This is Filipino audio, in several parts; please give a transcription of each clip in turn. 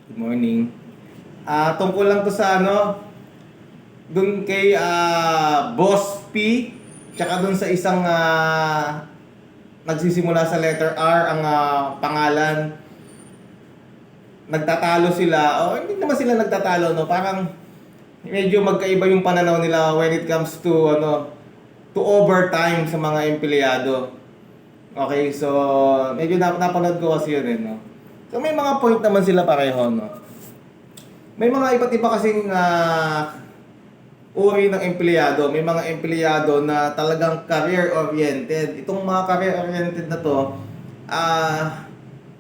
Good morning. Tungkol lang to sa dun kay Boss P, tsaka dun sa isang nagsisimula sa letter R ang pangalan. Nagtatalo sila, o hindi naman sila nagtatalo, no? Parang medyo magkaiba yung pananaw nila when it comes to to overtime sa mga empleyado. Okay, so medyo napanood ko kasi yun, no? So may mga point naman sila pareho, no? May mga iba't iba kasing uri ng empleyado. May mga empleyado na talagang career-oriented. Itong mga career-oriented na to,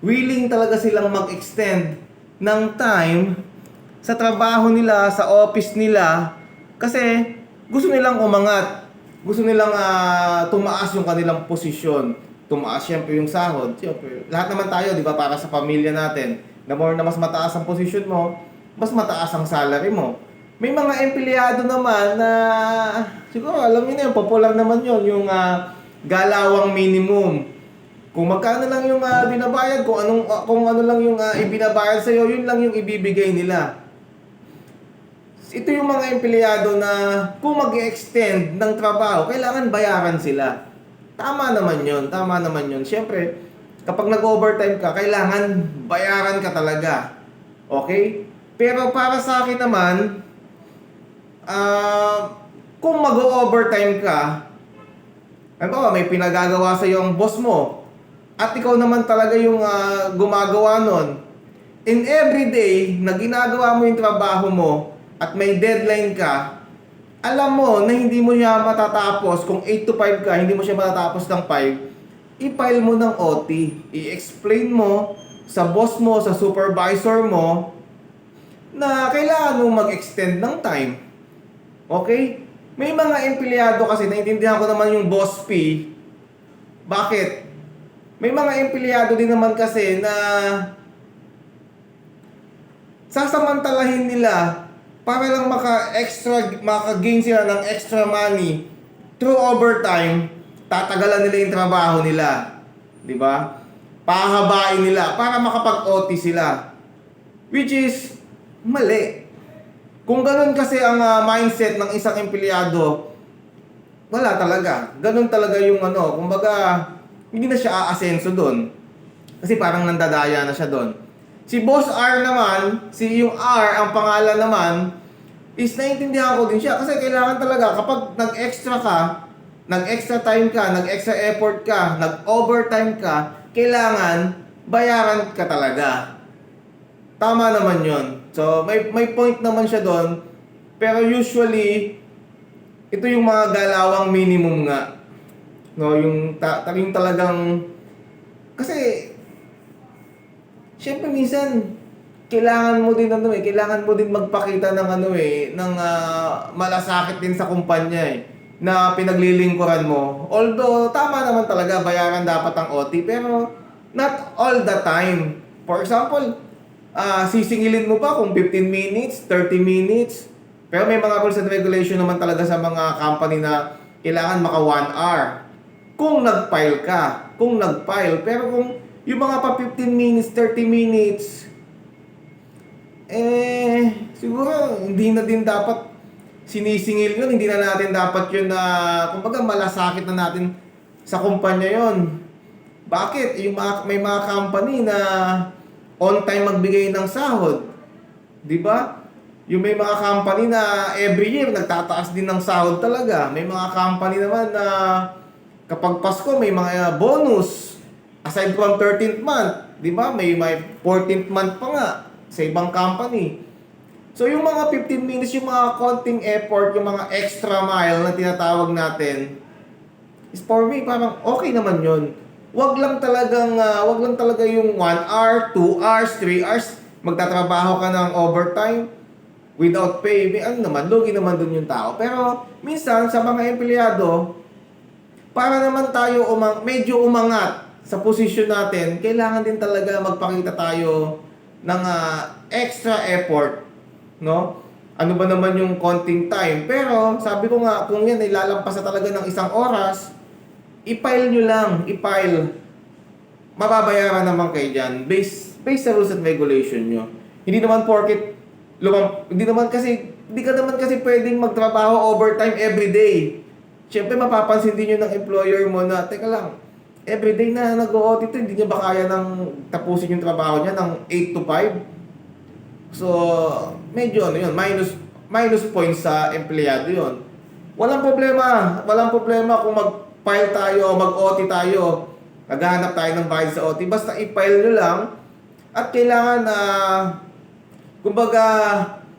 willing talaga silang mag-extend ng time sa trabaho nila, sa office nila, kasi gusto nilang umangat. Gusto nilang tumaas yung kanilang posisyon. Tumaas syempre yung sahod. Syempre, lahat naman tayo, di ba, para sa pamilya natin. The more na mas mataas ang posisyon mo, mas mataas ang salary mo. May mga empleyado naman na siguro alam niyo na yun, popular naman yun, yung galawang minimum. Kung magkano lang yung binabayad, kung ano lang yung ibinabayad sa iyo, yun lang yung ibibigay nila. Ito yung mga empleyado na kung mag-extend ng trabaho, kailangan bayaran sila. Tama naman yun, tama naman yun. Siyempre, kapag nag-overtime ka, kailangan bayaran ka talaga. Okay? Pero para sa akin naman, kung mag-overtime ka, ano, may pinagagawa sa iyo ang boss mo, at ikaw naman talaga yung gumagawa nun, in every day na ginagawa mo yung trabaho mo, at may deadline ka, alam mo na hindi mo siya matatapos. Kung 8 to 5 ka, hindi mo siya matatapos ng 5, i-file mo ng OT. I-explain mo sa boss mo, sa supervisor mo, na kailangan mo mag-extend ng time. Okay? May mga empleyado kasi, naiintindihan ko naman yung Boss P. Bakit? May mga empleyado din naman kasi na sasamantalahin nila para lang maka-gain sila ng extra money through overtime. Tatagalan nila yung trabaho nila. Di ba? Pahabain nila para makapag-OT sila. Which is mali. Kung ganun kasi ang mindset ng isang empleyado, wala talaga. Ganun talaga yung kumbaga, hindi na siya aasenso doon. Kasi parang nandadaya na siya doon. Si Boss R naman, si yung R, ang pangalan naman, is naiintindihan ko din siya. Kasi kailangan talaga, kapag nag-extra ka, nag-extra time ka, nag-extra effort ka, nag-overtime ka, kailangan bayaran ka talaga. Tama naman yon. So, may point naman siya doon. Pero usually, ito yung mga galawang minimum nga. No, yung talagang, kasi siyempre minsan kailangan mo din kailangan mo din magpakita ng ng malasakit din sa kumpanya na pinaglilingkuran mo. Although tama naman talaga bayaran dapat ang OT, pero not all the time. For example, sisingilin mo pa kung 15 minutes, 30 minutes. Pero may mga rules and regulation naman talaga sa mga company na kailangan maka 1 hour. Kung nag-file ka, pero kung yung mga pa 15 minutes, 30 minutes, siguro hindi na din dapat sinisingil yun. Hindi na natin dapat yun na, kumbaga malasakit na natin sa kumpanya yun. Bakit? May mga company na on time magbigay ng sahod. Di ba? Yung may mga company na every year nagtataas din ng sahod talaga. May mga company naman na kapag Pasko may mga bonus. Aside from 13th month, di ba? May 14th month pa nga sa ibang company. So yung mga 15 minutes, yung mga konting effort, yung mga extra mile na tinatawag natin, is for me parang okay naman yun. Wag lang talaga yung 1 hour, 2 hours, 3 hours magtatrabaho ka ng overtime without pay. Lugi naman dun yung tao. Pero minsan sa mga empleyado, para naman tayo medyo umangat sa posisyon natin, kailangan din talaga magpakita tayo ng extra effort, no? Ano ba naman yung konting time? Pero sabi ko nga, kung yan ay lalampas na talaga ng 1 oras, i-file nyo lang, i-file. Mababayaran naman kayo dyan based sa rules and regulation nyo. Hindi naman porket hindi ka naman kasi pwedeng magtrabaho overtime every day. Siyempre mapapansin din yun ng employer mo na, teka lang, everyday na nag-o-OT to, hindi niya ba kaya ng tapusin yung trabaho niya ng 8 to 5? So, medyo ano yun, minus points sa empleyado yun. Walang problema kung mag-file tayo, mag-OT tayo, naghahanap tayo ng bayad sa OT, basta i-file nyo lang at kailangan na, kumbaga,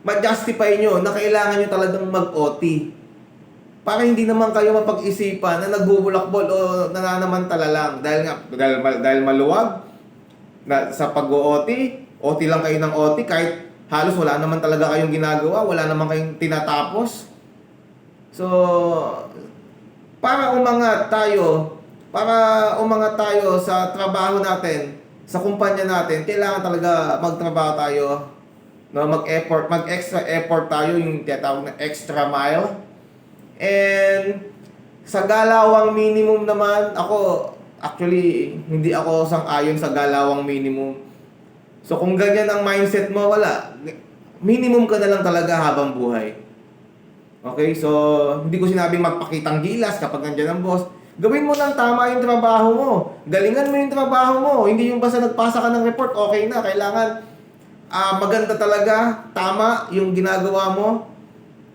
ma-justify nyo na kailangan nyo talagang mag-OT. Para hindi naman kayo mapag-isipan na nagbubulakbol o nananamantala lang dahil maluwag na sa pag-OT, OT lang kayo ng OT kahit halos wala naman talaga kayong ginagawa, wala naman kayong tinatapos. So, para umangat tayo sa trabaho natin, sa kumpanya natin, kailangan talaga magtrabaho tayo, no, mag-extra effort tayo, yung tinatawag na extra mile. And sa galawang minimum naman, hindi ako sang-ayon sa galawang minimum. So kung ganyan ang mindset mo, wala. Minimum ka na lang talaga habang buhay. Okay, so hindi ko sinabing magpakitang gilas kapag nandiyan ang boss. Gawin mo lang tama yung trabaho mo. Galingan mo yung trabaho mo. Hindi yung basta nagpasa ka ng report, okay na. Kailangan maganda talaga, tama yung ginagawa mo.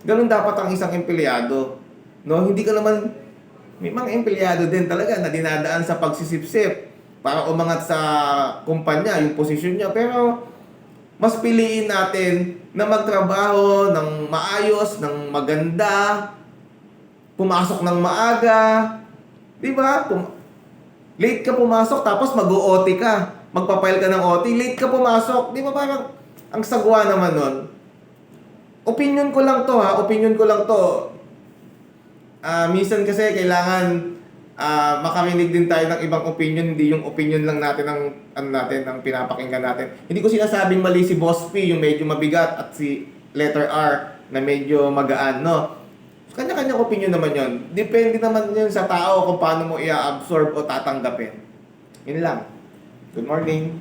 Ganun dapat ang isang empleyado. No, hindi ka naman, may mga empleyado din talaga na dinadaan sa pagsisipsip para umangat sa kumpanya, yung posisyon niya. Pero mas piliin natin na magtrabaho ng maayos, ng maganda, pumasok ng maaga, di ba? Late ka pumasok tapos mag-OT ka, magpapile ka ng OT, late ka pumasok, di ba? Parang ang sagwa naman nun. Opinion ko lang to. Minsan kasi kailangan makarinig din tayo ng ibang opinion, hindi yung opinion lang natin ng pinapakinggan natin. Hindi ko sinasabing mali si Boss P, yung medyo mabigat, at si letter R na medyo magaan, no? Kanya-kanyang opinion naman yon. Depende naman yun sa tao kung paano mo i-absorb o tatanggapin. Yun lang. Good morning.